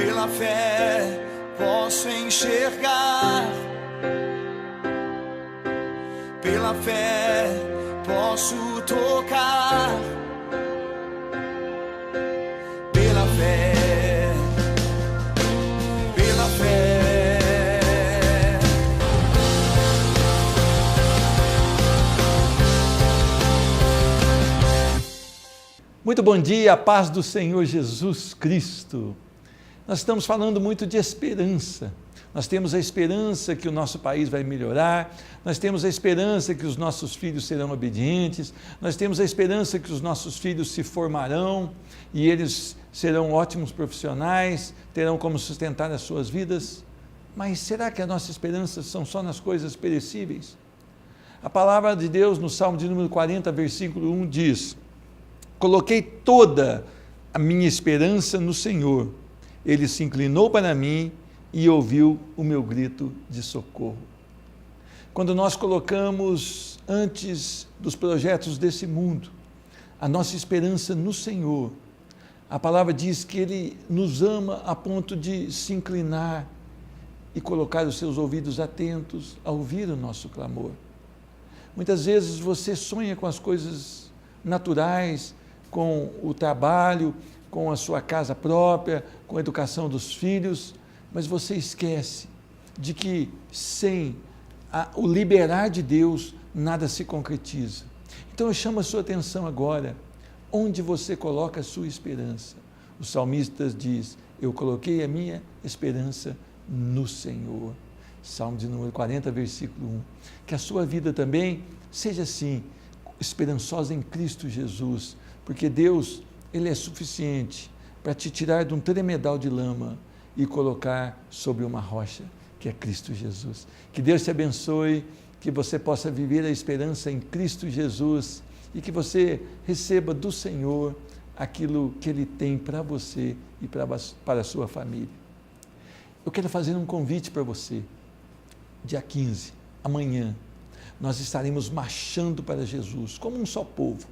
Pela fé posso enxergar, pela fé posso tocar, pela fé, pela fé. Muito bom dia, a paz do Senhor Jesus Cristo. Nós estamos falando muito de esperança. Nós temos a esperança que o nosso país vai melhorar, nós temos a esperança que os nossos filhos serão obedientes, nós temos a esperança que os nossos filhos se formarão e eles serão ótimos profissionais, terão como sustentar as suas vidas. Mas será que a nossa esperança são só nas coisas perecíveis? A palavra de Deus no Salmo de número 40, versículo 1 diz: coloquei toda a minha esperança no Senhor, Ele se inclinou para mim e ouviu o meu grito de socorro. Quando nós colocamos antes dos projetos desse mundo a nossa esperança no Senhor, a palavra diz que Ele nos ama a ponto de se inclinar e colocar os seus ouvidos atentos a ouvir o nosso clamor. Muitas vezes você sonha com as coisas naturais, com o trabalho, com a sua casa própria, com a educação dos filhos, mas você esquece de que sem o liberar de Deus, nada se concretiza. Então eu chamo a sua atenção agora, onde você coloca a sua esperança? O salmista diz: eu coloquei a minha esperança no Senhor. Salmo de número 40, versículo 1. Que a sua vida também seja assim, esperançosa em Cristo Jesus, porque Deus, Ele é suficiente para te tirar de um tremedal de lama e colocar sobre uma rocha, que é Cristo Jesus. Que Deus te abençoe, que você possa viver a esperança em Cristo Jesus e que você receba do Senhor aquilo que Ele tem para você e para a sua família. Eu quero fazer um convite para você. Dia 15, amanhã, nós estaremos marchando para Jesus, como um só povo.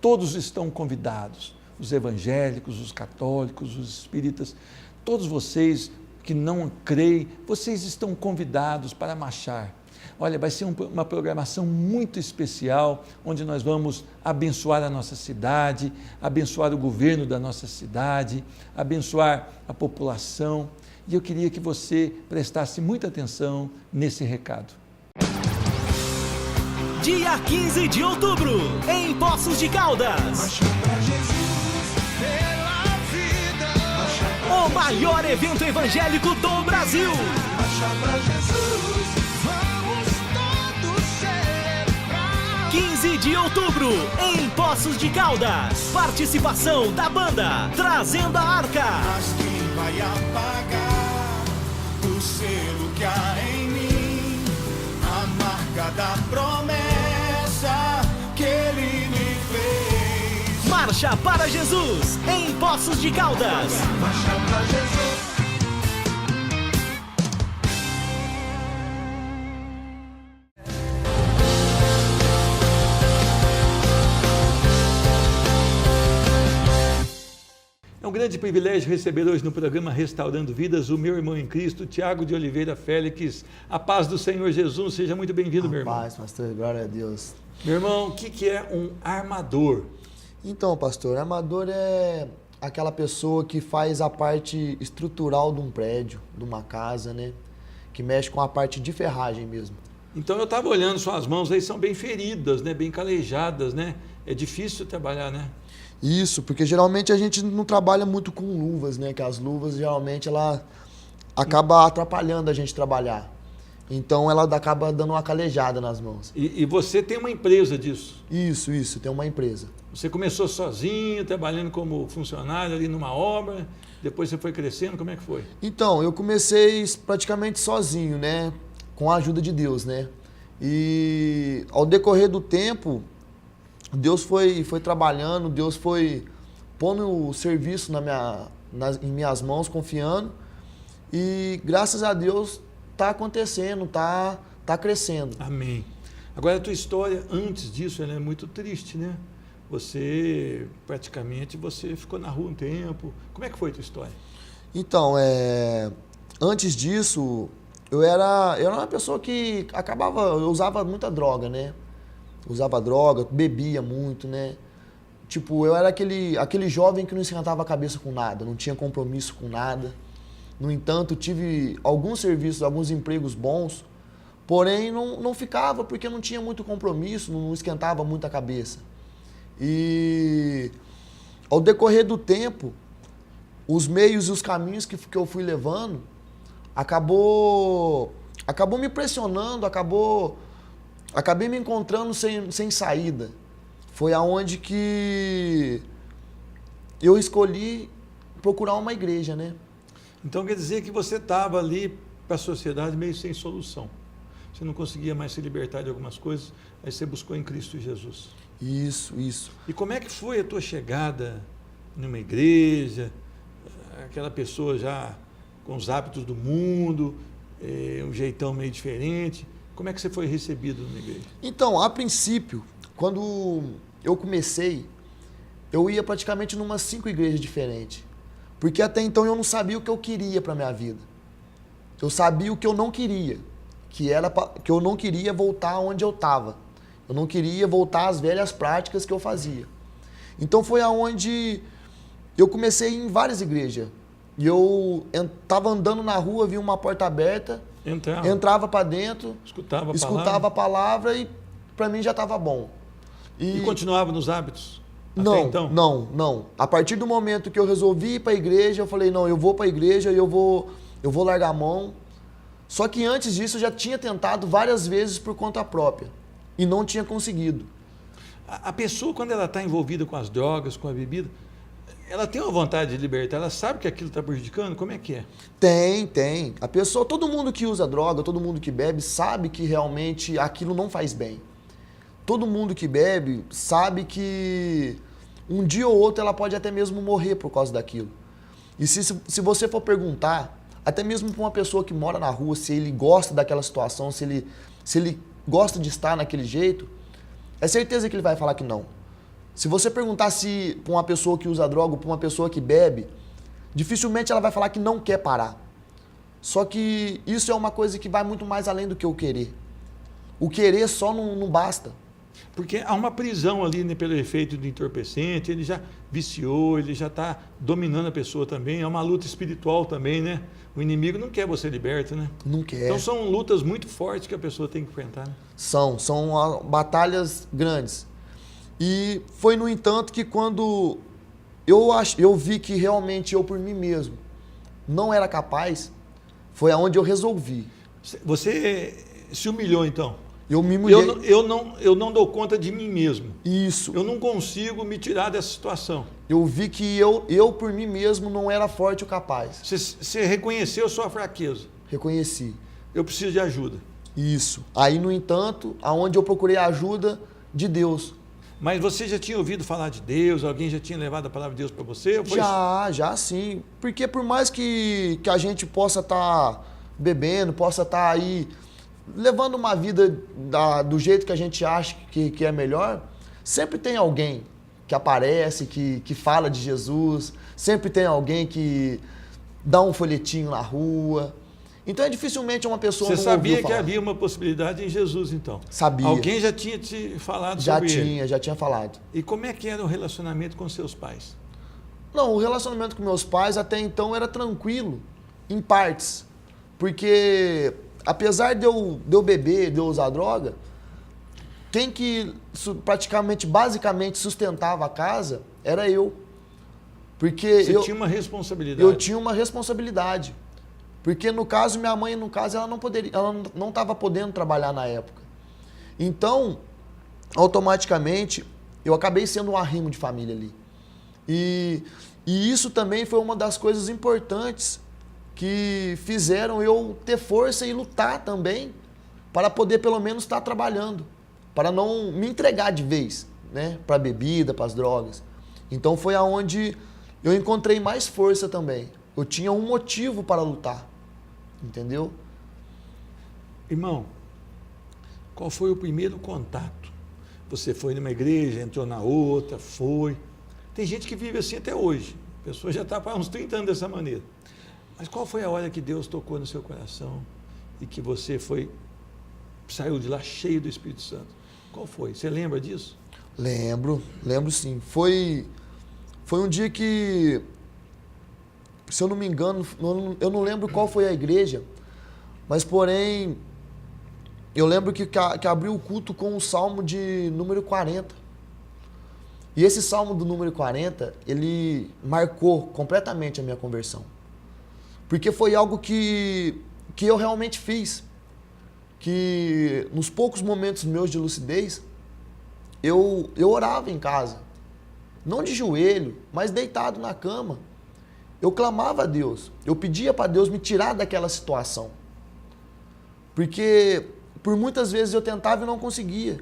Todos estão convidados, os evangélicos, os católicos, os espíritas, todos vocês que não creem, vocês estão convidados para marchar. Olha, vai ser uma programação muito especial, onde nós vamos abençoar a nossa cidade, abençoar o governo da nossa cidade, abençoar a população. E eu queria que você prestasse muita atenção nesse recado. Dia 15 de outubro, em Poços de Caldas. O maior evento evangélico do Brasil. 15 de outubro, em Poços de Caldas. Participação da banda Trazendo a Arca. Mas quem vai apagar o selo que há em mim, a marca da promessa que Ele me fez? Marcha para Jesus, em Poços de Caldas. Marcha para Jesus. É um grande privilégio receber hoje no programa Restaurando Vidas o meu irmão em Cristo, Tiago de Oliveira Félix. A paz do Senhor Jesus, seja muito bem-vindo, meu irmão. Paz, pastor, glória a Deus. Meu irmão, o que é um armador? Então, pastor, armador é aquela pessoa que faz a parte estrutural de um prédio, de uma casa, né? Que mexe com a parte de ferragem mesmo. Então eu estava olhando suas mãos aí, são bem feridas, né? Bem calejadas, né? É difícil trabalhar, né? Isso, porque geralmente a gente não trabalha muito com luvas, né? Que as luvas geralmente ela acaba atrapalhando a gente trabalhar. Então ela acaba dando uma calejada nas mãos. E você tem uma empresa disso? Isso, tem uma empresa. Você começou sozinho, trabalhando como funcionário ali numa obra, depois você foi crescendo, como é que foi? Então, eu comecei praticamente sozinho, né? Com a ajuda de Deus, né? E ao decorrer do tempo, Deus foi trabalhando, Deus foi pondo o serviço em minhas mãos, confiando. E graças a Deus está acontecendo, está crescendo. Amém. Agora a tua história antes disso ela é muito triste, né? Você praticamente ficou na rua um tempo. Como é que foi a tua história? Então, antes disso, eu era uma pessoa que eu usava muita droga, né? Usava droga, bebia muito, né? Tipo, eu era aquele jovem que não esquentava a cabeça com nada, não tinha compromisso com nada. No entanto, tive alguns serviços, alguns empregos bons, porém não ficava porque não tinha muito compromisso, não esquentava muito a cabeça. E ao decorrer do tempo, os meios e os caminhos que eu fui levando, acabou me pressionando, acabei me encontrando sem saída. Foi aonde que eu escolhi procurar uma igreja, né? Então quer dizer que você estava ali para a sociedade meio sem solução. Você não conseguia mais se libertar de algumas coisas, aí você buscou em Cristo Jesus. Isso. E como é que foi a tua chegada numa igreja, aquela pessoa já com os hábitos do mundo, um jeitão meio diferente? Como é que você foi recebido na igreja? Então, a princípio, quando eu comecei, eu ia praticamente numas 5 igrejas diferentes. Porque até então eu não sabia o que eu queria para minha vida. Eu sabia o que eu não queria, que eu não queria voltar onde eu estava. Eu não queria voltar às velhas práticas que eu fazia. Então foi aonde eu comecei em várias igrejas. E eu estava andando na rua, vi uma porta aberta, entrava para dentro, escutava a palavra e para mim já estava bom. E continuava nos hábitos? Não. A partir do momento que eu resolvi ir para a igreja, eu falei, não, eu vou para a igreja e eu vou largar a mão. Só que antes disso eu já tinha tentado várias vezes por conta própria e não tinha conseguido. A pessoa, quando ela está envolvida com as drogas, com a bebida, ela tem uma vontade de libertar, ela sabe que aquilo está prejudicando? Como é que é? Tem. A pessoa, todo mundo que usa droga, todo mundo que bebe, sabe que realmente aquilo não faz bem. Todo mundo que bebe sabe que um dia ou outro ela pode até mesmo morrer por causa daquilo. E se você for perguntar, até mesmo para uma pessoa que mora na rua, se ele gosta daquela situação, se ele gosta de estar naquele jeito, é certeza que ele vai falar que não. Se você perguntar se para uma pessoa que usa droga ou para uma pessoa que bebe, dificilmente ela vai falar que não quer parar. Só que isso é uma coisa que vai muito mais além do que o querer. O querer só não basta. Porque há uma prisão ali, né, pelo efeito do entorpecente, ele já viciou, ele já está dominando a pessoa também, é uma luta espiritual também, né? O inimigo não quer você liberto, né? Não quer. Então são lutas muito fortes que a pessoa tem que enfrentar, né? São batalhas grandes. E foi, no entanto, que quando eu vi que realmente eu, por mim mesmo, não era capaz, foi aonde eu resolvi. Você se humilhou, então? Eu me humilhei. Eu não dou conta de mim mesmo. Isso. Eu não consigo me tirar dessa situação. Eu vi que eu por mim mesmo, não era forte ou capaz. Você reconheceu sua fraqueza? Reconheci. Eu preciso de ajuda. Isso. Aí, no entanto, aonde eu procurei a ajuda de Deus. Mas você já tinha ouvido falar de Deus? Alguém já tinha levado a palavra de Deus para você? Já sim. Porque por mais que a gente possa estar bebendo, possa estar aí levando uma vida do jeito que a gente acha que é melhor, sempre tem alguém que aparece, que fala de Jesus, sempre tem alguém que dá um folhetinho na rua. Então dificilmente uma pessoa não ouviu falar. Você sabia que havia uma possibilidade em Jesus, então? Sabia. Alguém já tinha te falado sobre ele? Já tinha falado. E como é que era o relacionamento com seus pais? Não, o relacionamento com meus pais até então era tranquilo, em partes. Porque apesar de eu beber, de eu usar droga, quem que basicamente sustentava a casa era eu. Porque Você tinha uma responsabilidade. Eu tinha uma responsabilidade. Porque no caso, minha mãe, ela não estava podendo trabalhar na época. Então, automaticamente, eu acabei sendo um arrimo de família ali. E isso também foi uma das coisas importantes que fizeram eu ter força e lutar também para poder pelo menos estar trabalhando, para não me entregar de vez, né, para a bebida, para as drogas. Então foi aonde eu encontrei mais força também. Eu tinha um motivo para lutar, entendeu? Irmão, qual foi o primeiro contato? Você foi numa igreja, entrou na outra, foi. Tem gente que vive assim até hoje. A pessoa já está há uns 30 anos dessa maneira. Mas qual foi a hora que Deus tocou no seu coração e que você saiu de lá cheio do Espírito Santo? Qual foi? Você lembra disso? Lembro sim. Foi um dia que, se eu não me engano, eu não lembro qual foi a igreja, mas porém, eu lembro que abriu o culto com o salmo de número 40. E esse salmo do número 40, ele marcou completamente a minha conversão. Porque foi algo que eu realmente fiz. Que nos poucos momentos meus de lucidez, eu orava em casa. Não de joelho, mas deitado na cama. Eu clamava a Deus. Eu pedia para Deus me tirar daquela situação. Porque por muitas vezes eu tentava e não conseguia.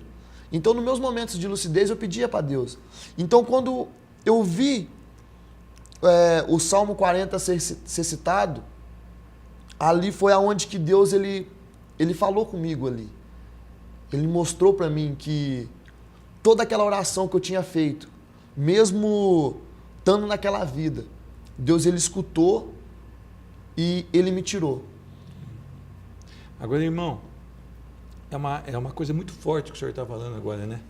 Então, nos meus momentos de lucidez, eu pedia para Deus. Então, quando eu vi o Salmo 40 ser citado, ali foi aonde que Deus ele falou comigo ali. Ele mostrou para mim que toda aquela oração que eu tinha feito, mesmo estando naquela vida, Deus ele escutou e ele me tirou. Agora, irmão, é uma coisa muito forte que o senhor está falando agora, né?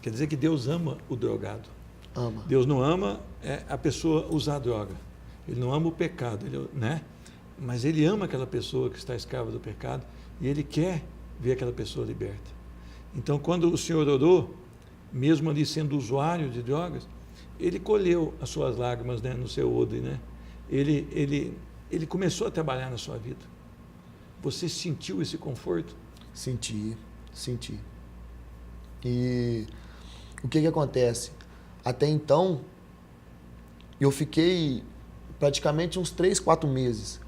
Quer dizer que Deus ama o drogado. Ama. Deus não ama a pessoa usar droga. Ele não ama o pecado, né? Mas Ele ama aquela pessoa que está escrava do pecado e Ele quer ver aquela pessoa liberta. Então, quando o senhor orou, mesmo ali sendo usuário de drogas, Ele colheu as suas lágrimas, né, no seu odre, né? Ele começou a trabalhar na sua vida. Você sentiu esse conforto? Senti. E o que acontece? Até então, eu fiquei praticamente uns 3, 4 meses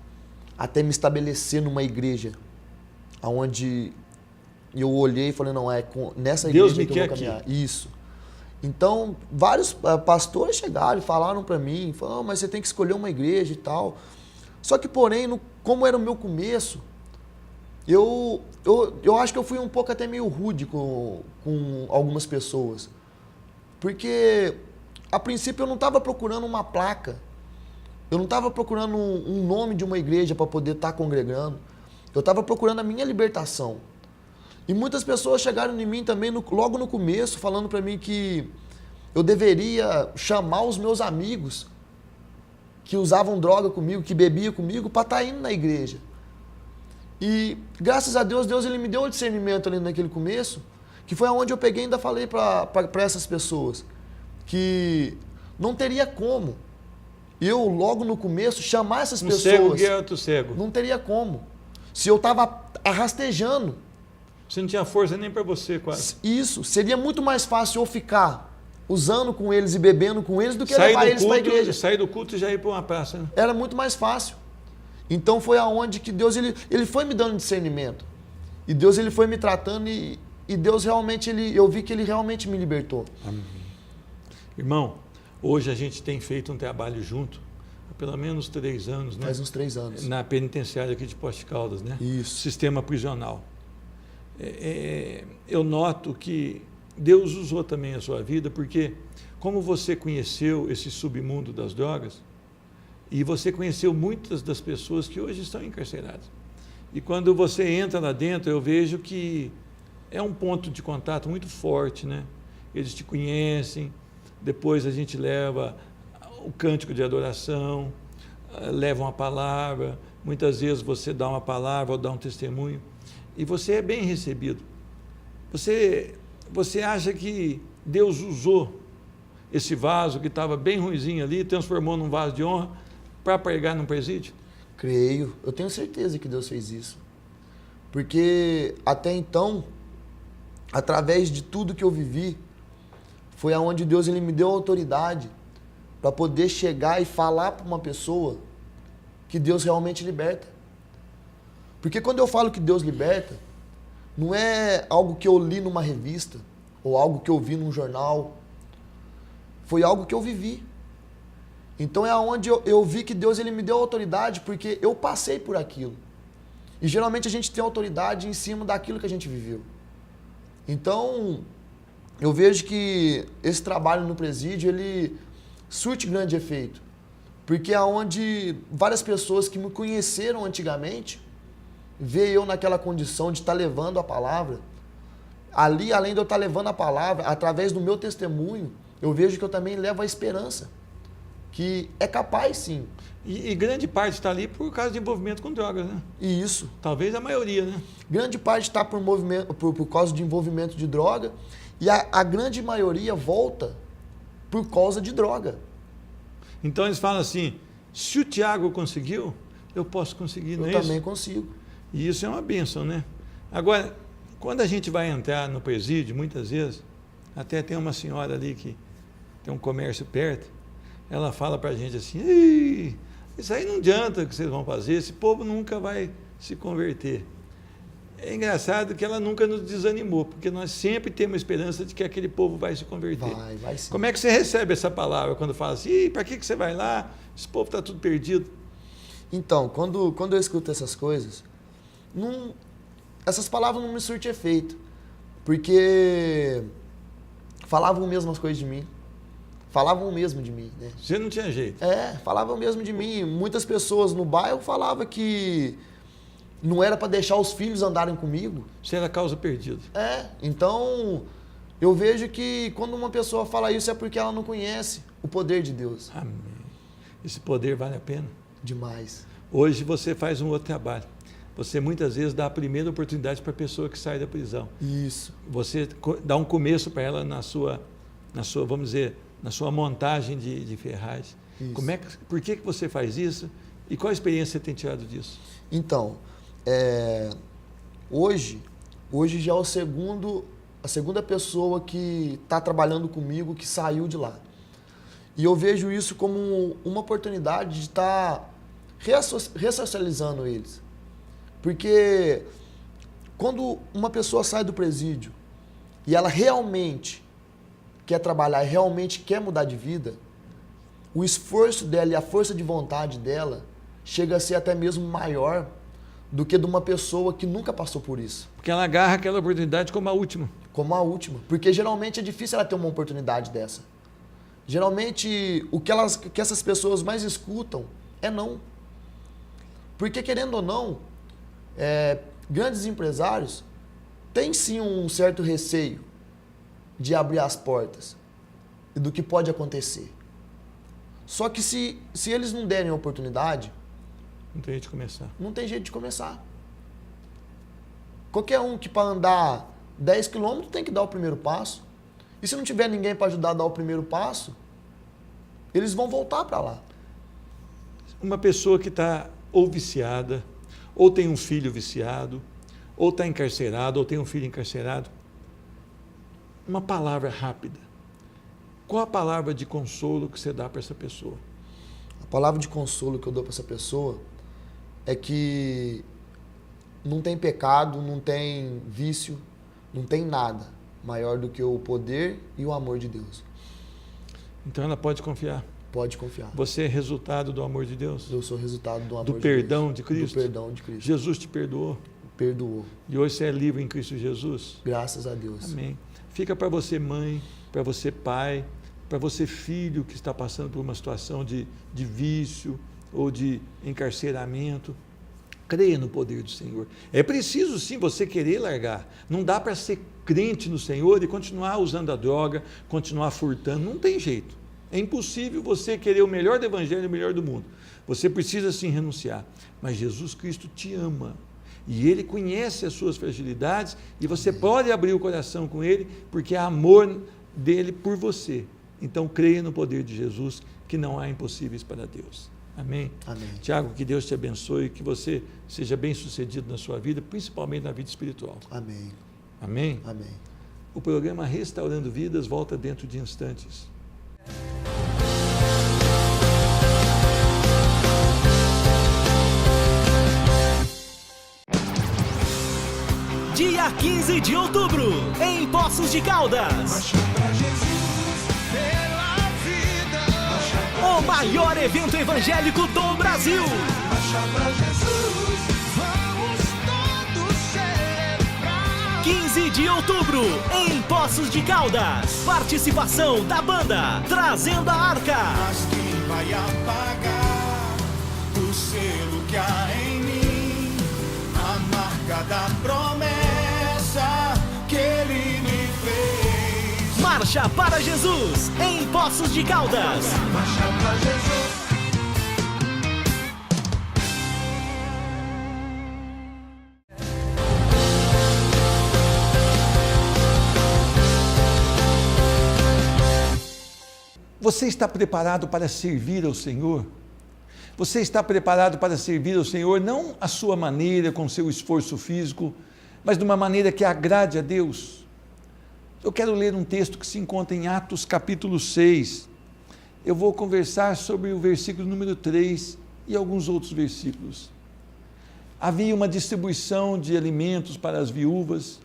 até me estabelecer numa igreja, onde eu olhei e falei, não, nessa igreja que eu vou caminhar. Aqui. Isso. Então, vários pastores chegaram e falaram para mim, falaram, mas você tem que escolher uma igreja e tal. Só que, porém, como era o meu começo, eu acho que eu fui um pouco até meio rude com algumas pessoas. Porque, a princípio, eu não estava procurando uma placa. Eu não estava procurando um nome de uma igreja para poder estar congregando. Eu estava procurando a minha libertação. E muitas pessoas chegaram em mim também, logo no começo, falando para mim que eu deveria chamar os meus amigos que usavam droga comigo, que bebiam comigo, para estar indo na igreja. E graças a Deus, ele me deu o discernimento ali naquele começo, que foi onde eu peguei e ainda falei para essas pessoas que não teria como eu, logo no começo, chamar essas pessoas. Cego guia outro cego. Não teria como. Se eu estava arrastejando. Você não tinha força nem para você, quase. Isso. Seria muito mais fácil eu ficar usando com eles e bebendo com eles do que levar eles para a igreja. Sair do culto e já ir para uma praça. Né? Era muito mais fácil. Então foi aonde que Deus ele foi me dando discernimento. E Deus ele foi me tratando e Deus realmente, eu vi que Ele realmente me libertou. Amém. Irmão, hoje a gente tem feito um trabalho junto, há pelo menos 3 anos, né? Faz uns 3 anos. Na penitenciária aqui de Poços de Caldas, né? Isso. Sistema prisional. Eu noto que Deus usou também a sua vida, porque como você conheceu esse submundo das drogas, e você conheceu muitas das pessoas que hoje estão encarceradas. E quando você entra lá dentro, eu vejo que é um ponto de contato muito forte, né? Eles te conhecem, depois a gente leva o cântico de adoração, leva uma palavra, muitas vezes você dá uma palavra ou dá um testemunho, e você é bem recebido. Você acha que Deus usou esse vaso que estava bem ruinzinho ali, transformou num vaso de honra para pregar num presídio? Creio, eu tenho certeza que Deus fez isso. Porque até então, através de tudo que eu vivi, foi aonde Deus ele me deu autoridade para poder chegar e falar para uma pessoa que Deus realmente liberta. Porque quando eu falo que Deus liberta, não é algo que eu li numa revista ou algo que eu vi num jornal. Foi algo que eu vivi. Então é aonde eu vi que Deus ele me deu autoridade porque eu passei por aquilo. E geralmente a gente tem autoridade em cima daquilo que a gente viveu. Então, eu vejo que esse trabalho no presídio, ele surte grande efeito. Porque aonde várias pessoas que me conheceram antigamente, vê eu naquela condição de estar levando a palavra, ali, além de eu estar levando a palavra, através do meu testemunho, eu vejo que eu também levo a esperança, que é capaz sim. E grande parte está ali por causa de envolvimento com drogas, né? E isso. Talvez a maioria, né? Grande parte está por causa de envolvimento de droga, e a grande maioria volta por causa de droga. Então eles falam assim, se o Tiago conseguiu, eu posso conseguir, não é isso? Eu também consigo. E isso é uma bênção, né? Agora, quando a gente vai entrar no presídio, muitas vezes, até tem uma senhora ali que tem um comércio perto, ela fala para a gente assim, ei, isso aí não adianta que vocês vão fazer, esse povo nunca vai se converter. É engraçado que ela nunca nos desanimou, porque nós sempre temos esperança de que aquele povo vai se converter. Vai sim. Como é que você recebe essa palavra quando fala assim, para que você vai lá? Esse povo está tudo perdido. Então, quando eu escuto essas coisas, essas palavras não me surtem efeito, porque falavam mesmo as coisas de mim. Falavam mesmo de mim, né? Você não tinha jeito. Falavam mesmo de mim. Muitas pessoas no bairro falavam que não era para deixar os filhos andarem comigo. Você era causa perdida. Então eu vejo que quando uma pessoa fala isso é porque ela não conhece o poder de Deus. Amém. Esse poder vale a pena? Demais. Hoje você faz um outro trabalho. Você muitas vezes dá a primeira oportunidade para a pessoa que sai da prisão. Isso. Você dá um começo para ela na sua, vamos dizer, na sua montagem de ferragens. Isso. Por que você faz isso? E qual a experiência você tem tirado disso? Então, hoje já é a segunda pessoa que está trabalhando comigo que saiu de lá. E eu vejo isso como uma oportunidade de estar ressocializando eles. Porque quando uma pessoa sai do presídio e ela realmente quer trabalhar e realmente quer mudar de vida, o esforço dela e a força de vontade dela chega a ser até mesmo maior do que de uma pessoa que nunca passou por isso. Porque ela agarra aquela oportunidade como a última. Como a última. Porque geralmente é difícil ela ter uma oportunidade dessa. Geralmente o que essas pessoas mais escutam é não. Porque querendo ou não, grandes empresários têm sim um certo receio de abrir as portas e do que pode acontecer. Só que se eles não derem a oportunidade, não tem jeito de começar. Não tem jeito de começar. Qualquer um que para andar 10 quilômetros tem que dar o primeiro passo. E se não tiver ninguém para ajudar a dar o primeiro passo, eles vão voltar para lá. Uma pessoa que está ou viciada, ou tem um filho viciado, ou está encarcerado, ou tem um filho encarcerado. Uma palavra rápida. Qual a palavra de consolo que você dá para essa pessoa? A palavra de consolo que eu dou para essa pessoa é que não tem pecado, não tem vício, não tem nada maior do que o poder e o amor de Deus. Então ela pode confiar. Pode confiar. Você é resultado do amor de Deus? Eu sou resultado do amor de Deus. Do perdão de Cristo? Do perdão de Cristo. Jesus te perdoou? Perdoou. E hoje você é livre em Cristo Jesus? Graças a Deus. Amém. Fica para você mãe, para você pai, para você filho que está passando por uma situação de vício ou de encarceramento. Creia no poder do Senhor. É preciso sim você querer largar. Não dá para ser crente no Senhor e continuar usando a droga, continuar furtando. Não tem jeito. É impossível você querer o melhor do Evangelho e o melhor do mundo. Você precisa sim renunciar. Mas Jesus Cristo te ama. E Ele conhece as suas fragilidades e você pode abrir o coração com Ele porque é amor dele por você. Então creia no poder de Jesus, que não há impossíveis para Deus. Amém? Amém. Tiago, que Deus te abençoe, que você seja bem sucedido na sua vida, principalmente na vida espiritual. Amém. Amém? Amém. O programa Restaurando Vidas volta dentro de instantes. Dia 15 de outubro, em Poços de Caldas. O maior evento evangélico do Brasil. 15 de outubro, em Poços de Caldas. Participação da banda Trazendo a Arca. vai apagar o selo que há em mim, a marca da promessa que Ele me fez. Marcha para Jesus, em Poços de Caldas. Marcha pra Jesus. Você está preparado para servir ao Senhor? Você está preparado para servir ao Senhor, não à sua maneira, com seu esforço físico, mas de uma maneira que agrade a Deus? Eu quero ler um texto que se encontra em Atos capítulo 6. Eu vou conversar sobre o versículo número 3 e alguns outros versículos. Havia uma distribuição de alimentos para as viúvas,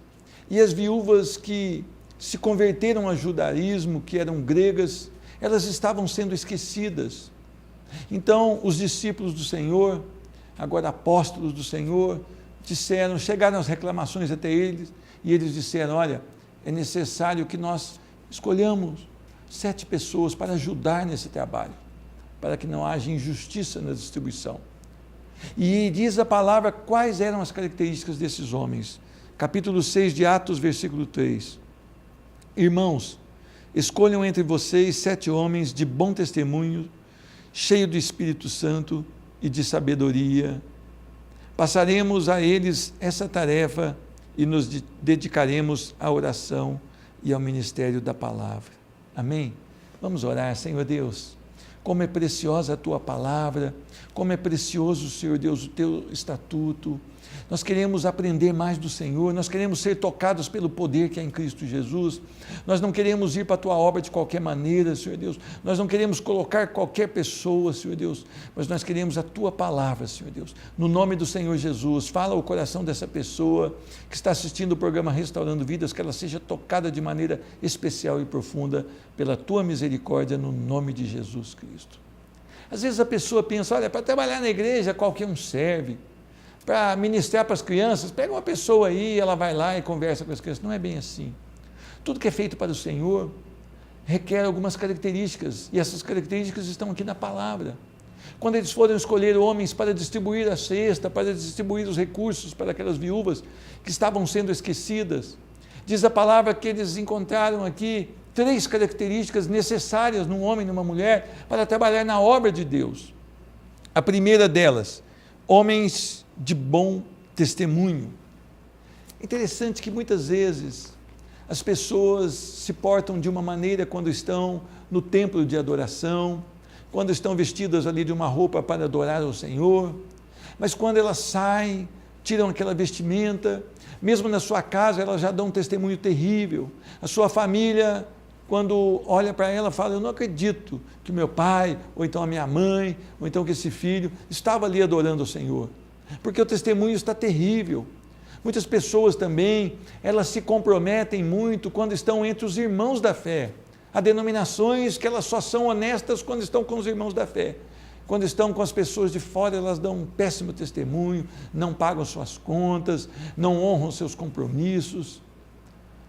e as viúvas que se converteram ao judaísmo, que eram gregas, elas estavam sendo esquecidas. Então, os discípulos do Senhor, agora apóstolos do Senhor, chegaram as reclamações até eles, e eles disseram: olha, é necessário que nós escolhamos 7 pessoas para ajudar nesse trabalho, para que não haja injustiça na distribuição. E diz a palavra quais eram as características desses homens. Capítulo 6 de Atos, versículo 3. Irmãos, escolham entre vocês 7 homens de bom testemunho, cheios do Espírito Santo e de sabedoria. Passaremos a eles essa tarefa e nos dedicaremos à oração e ao ministério da palavra. Amém? Vamos orar. Senhor Deus, como é preciosa a Tua palavra, como é precioso, Senhor Deus, o Teu estatuto. Nós queremos aprender mais do Senhor, nós queremos ser tocados pelo poder que há em Cristo Jesus, nós não queremos ir para a Tua obra de qualquer maneira, Senhor Deus, nós não queremos colocar qualquer pessoa, Senhor Deus, mas nós queremos a Tua palavra, Senhor Deus, no nome do Senhor Jesus. Fala ao coração dessa pessoa que está assistindo o programa Restaurando Vidas, que ela seja tocada de maneira especial e profunda pela Tua misericórdia, no nome de Jesus Cristo. Às vezes a pessoa pensa: olha, para trabalhar na igreja qualquer um serve, para ministrar para as crianças, pega uma pessoa aí, ela vai lá e conversa com as crianças. Não é bem assim. Tudo que é feito para o Senhor requer algumas características, e essas características estão aqui na palavra. Quando eles foram escolher homens para distribuir a cesta, para distribuir os recursos para aquelas viúvas que estavam sendo esquecidas, diz a palavra que eles encontraram aqui 3 características necessárias num homem e numa mulher para trabalhar na obra de Deus. A primeira delas, homens de bom testemunho. Interessante que muitas vezes as pessoas se portam de uma maneira quando estão no templo de adoração, quando estão vestidas ali de uma roupa para adorar ao Senhor, mas quando elas saem, tiram aquela vestimenta, mesmo na sua casa elas já dão um testemunho terrível. A sua família, quando olha para ela, fala: eu não acredito que meu pai, ou então a minha mãe, ou então que esse filho estava ali adorando ao Senhor, porque o testemunho está terrível. Muitas pessoas também, elas se comprometem muito quando estão entre os irmãos da fé. Há denominações que elas só são honestas quando estão com os irmãos da fé. Quando estão com as pessoas de fora, elas dão um péssimo testemunho, não pagam suas contas, não honram seus compromissos.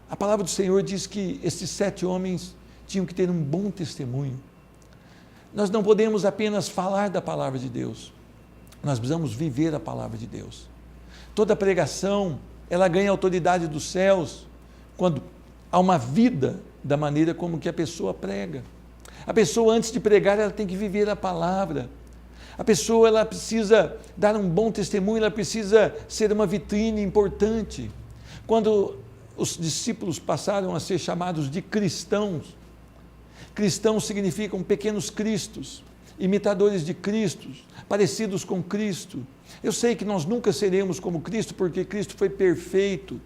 A palavra do Senhor diz que esses 7 homens tinham que ter um bom testemunho. Nós não podemos apenas falar da palavra de Deus, nós precisamos viver a palavra de Deus. Toda pregação, ela ganha autoridade dos céus quando há uma vida da maneira como que a pessoa prega. A pessoa, antes de pregar, ela tem que viver a palavra. A pessoa, ela precisa dar um bom testemunho, ela precisa ser uma vitrine importante. Quando os discípulos passaram a ser chamados de cristãos, cristãos significam pequenos cristos, imitadores de Cristo, parecidos com Cristo. Eu sei que nós nunca seremos como Cristo, porque Cristo foi perfeito.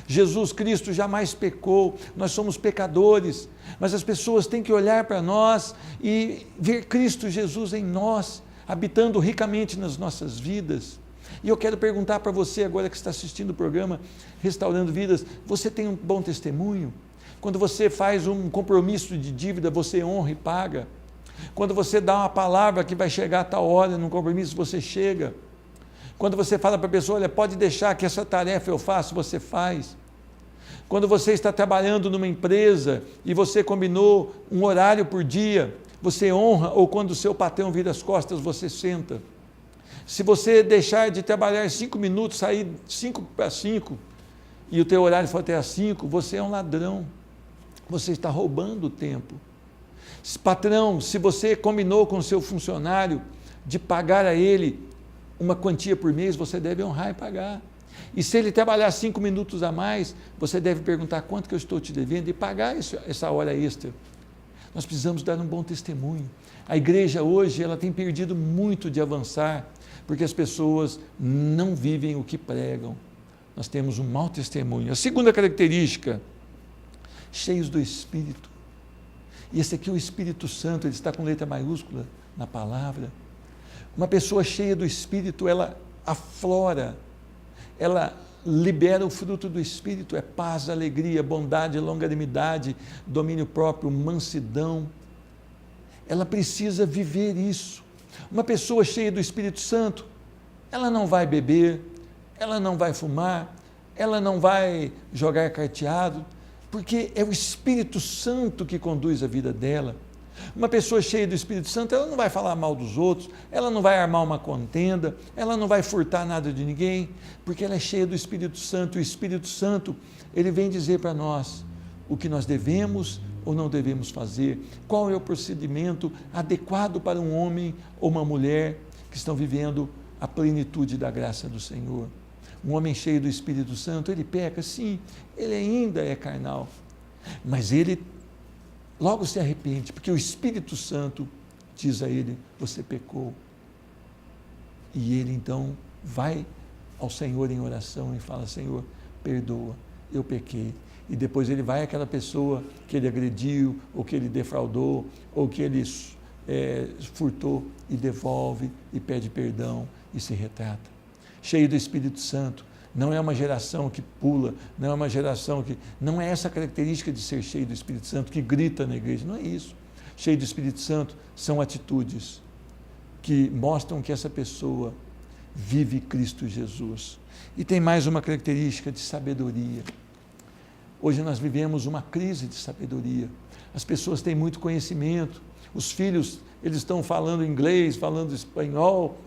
Jesus Cristo jamais pecou, nós somos pecadores, mas as pessoas têm que olhar para nós e ver Cristo Jesus em nós, habitando ricamente nas nossas vidas. E eu quero perguntar para você agora que está assistindo o programa Restaurando Vidas: você tem um bom testemunho? Quando você faz um compromisso de dívida, você honra e paga? Quando você dá uma palavra que vai chegar a tal hora num compromisso, você chega? Quando você fala para a pessoa: olha, pode deixar que essa tarefa eu faço, você faz? Quando você está trabalhando numa empresa e você combinou um horário por dia, você honra, ou quando o seu patrão vira as costas, você senta. Se você deixar de trabalhar 5 minutos, sair 5 para 5, e o teu horário for até às 5, você é um ladrão. Você está roubando o tempo. Patrão, se você combinou com o seu funcionário de pagar a ele uma quantia por mês, você deve honrar e pagar. E se ele trabalhar 5 minutos a mais, você deve perguntar quanto que eu estou te devendo e pagar essa hora extra. Nós precisamos dar um bom testemunho. A igreja hoje, ela tem perdido muito de avançar, porque as pessoas não vivem o que pregam. Nós temos um mau testemunho. A segunda característica, cheios do Espírito. E esse aqui é o Espírito Santo, ele está com letra maiúscula na palavra. Uma pessoa cheia do Espírito, ela aflora, ela libera o fruto do Espírito, é paz, alegria, bondade, longanimidade, domínio próprio, mansidão. Ela precisa viver isso. Uma pessoa cheia do Espírito Santo, ela não vai beber, ela não vai fumar, ela não vai jogar carteado, porque é o Espírito Santo que conduz a vida dela. Uma pessoa cheia do Espírito Santo, ela não vai falar mal dos outros, ela não vai armar uma contenda, ela não vai furtar nada de ninguém, porque ela é cheia do Espírito Santo. O Espírito Santo, ele vem dizer para nós o que nós devemos ou não devemos fazer, qual é o procedimento adequado para um homem ou uma mulher que estão vivendo a plenitude da graça do Senhor. Um homem cheio do Espírito Santo, ele peca, sim, ele ainda é carnal, mas ele logo se arrepende, porque o Espírito Santo diz a ele, você pecou. E ele então vai ao Senhor em oração e fala, Senhor, perdoa, eu pequei. E depois ele vai àquela pessoa que ele agrediu, ou que ele defraudou, ou que ele furtou, e devolve, e pede perdão, e se retrata. Cheio do Espírito Santo, não é uma geração que pula, não é uma geração que... Não é essa característica de ser cheio do Espírito Santo, que grita na igreja, não é isso. Cheio do Espírito Santo são atitudes que mostram que essa pessoa vive Cristo Jesus. E tem mais uma característica de sabedoria. Hoje nós vivemos uma crise de sabedoria. As pessoas têm muito conhecimento, os filhos, eles estão falando inglês, falando espanhol,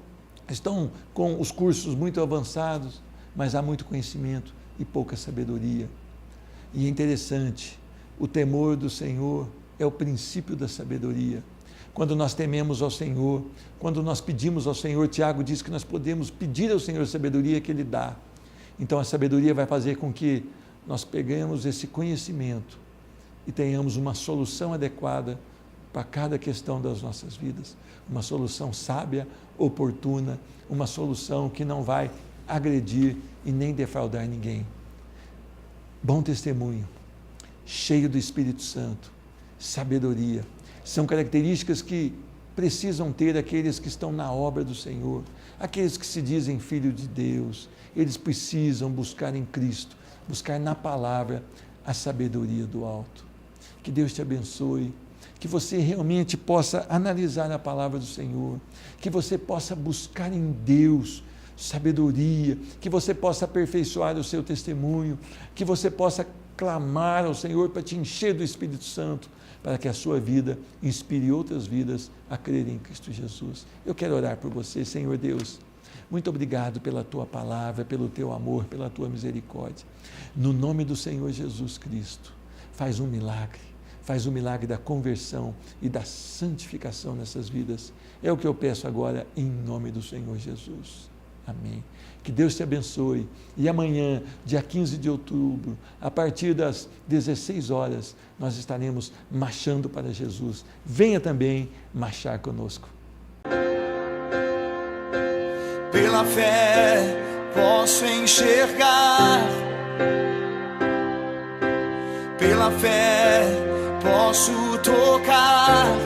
estão com os cursos muito avançados, mas há muito conhecimento e pouca sabedoria. E é interessante, o temor do Senhor é o princípio da sabedoria. Quando nós tememos ao Senhor, quando nós pedimos ao Senhor, Tiago diz que nós podemos pedir ao Senhor sabedoria que Ele dá. Então a sabedoria vai fazer com que nós peguemos esse conhecimento e tenhamos uma solução adequada para cada questão das nossas vidas. Uma solução sábia, oportuna, uma solução que não vai agredir e nem defraudar ninguém. Bom testemunho, cheio do Espírito Santo, sabedoria, são características que precisam ter aqueles que estão na obra do Senhor, aqueles que se dizem filhos de Deus. Eles precisam buscar em Cristo, buscar na palavra a sabedoria do alto. Que Deus te abençoe, que você realmente possa analisar a palavra do Senhor, que você possa buscar em Deus sabedoria, que você possa aperfeiçoar o seu testemunho, que você possa clamar ao Senhor para te encher do Espírito Santo, para que a sua vida inspire outras vidas a crerem em Cristo Jesus. Eu quero orar por você, Senhor Deus. Muito obrigado pela tua palavra, pelo teu amor, pela tua misericórdia. No nome do Senhor Jesus Cristo, faz um milagre da conversão e da santificação nessas vidas. É o que eu peço agora em nome do Senhor Jesus. Amém. Que Deus te abençoe. E amanhã, dia 15 de outubro, a partir das 16 horas, nós estaremos marchando para Jesus. Venha também marchar conosco. Pela fé posso enxergar, pela fé posso tocar.